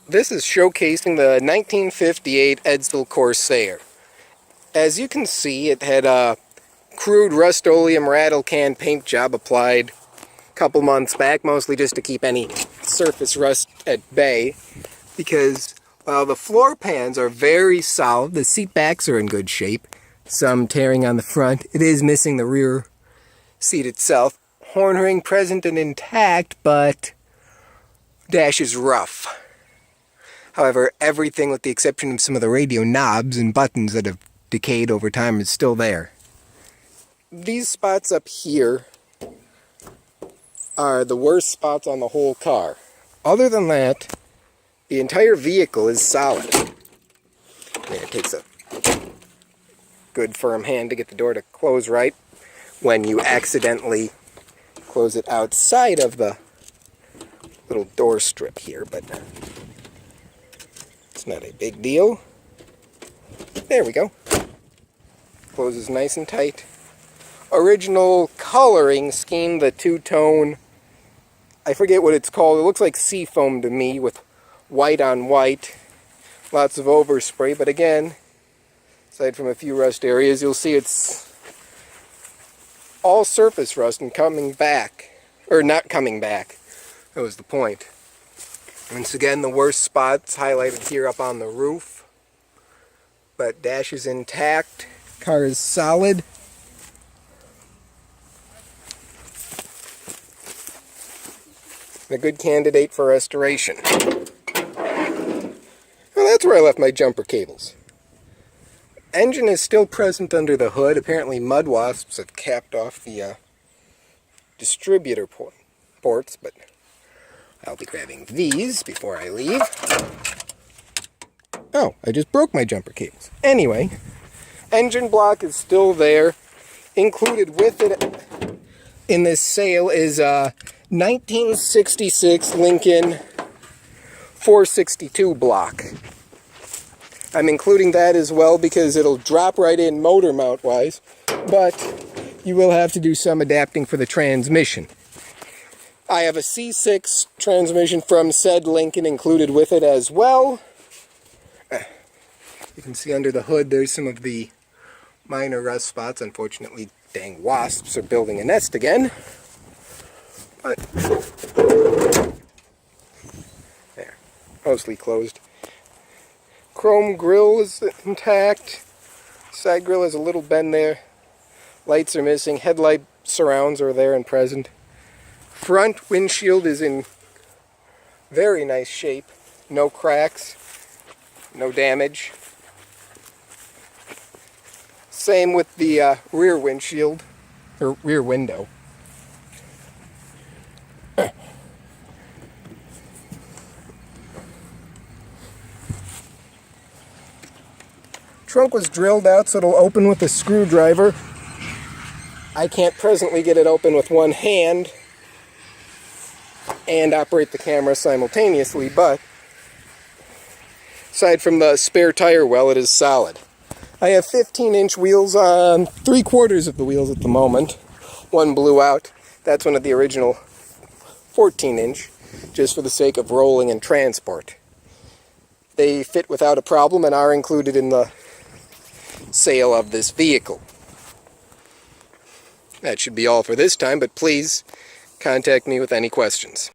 This is showcasing the 1958 Edsel Corsair. As you can see, it had a crude Rust-Oleum rattle can paint job applied a couple months back, mostly just to keep any surface rust at bay, because while the floor pans are very solid, the seat backs are in good shape, some tearing on the front, it is missing the rear seat itself. Horn ring present and intact, but dash is rough. However, everything with the exception of some of the radio knobs and buttons that have decayed over time is still there. These spots up here are the worst spots on the whole car. Other than that, the entire vehicle is solid. It takes a good firm hand to get the door to close right when you accidentally close it outside of the little door strip here, but it's not a big deal. There we go. Closes nice and tight. Original coloring scheme, the two-tone, I forget what it's called, it looks like seafoam to me with white on white. Lots of overspray, but again, aside from a few rust areas, you'll see it's all surface rust and coming back, or not coming back. That was the point. Once again, the worst spots highlighted here up on the roof, but dash is intact, car is solid. A good candidate for restoration. Well, that's where I left my jumper cables. Engine is still present under the hood. Apparently mud wasps have capped off the distributor ports, but I'll be grabbing these before I leave. Oh, I just broke my jumper cables. Anyway, engine block is still there. Included with it in this sale is a 1966 Lincoln 462 block. I'm including that as well because it'll drop right in motor mount wise, but you will have to do some adapting for the transmission. I have a C6 transmission from said Lincoln included with it as well. You can see under the hood there's some of the minor rust spots. Unfortunately, dang wasps are building a nest again. But there, mostly closed. Chrome grille is intact. Side grille has a little bend there. Lights are missing. Headlight surrounds are there and present. Front windshield is in very nice shape. No cracks. No damage. Same with the rear windshield, or rear window. Trunk was drilled out so it'll open with a screwdriver. I can't presently get it open with one hand and operate the camera simultaneously, but aside from the spare tire well, it is solid. I have 15-inch wheels on 3/4 of the wheels at the moment. One blew out. That's one of the original 14-inch, just for the sake of rolling and transport. They fit without a problem and are included in the sale of this vehicle. That should be all for this time, but please contact me with any questions.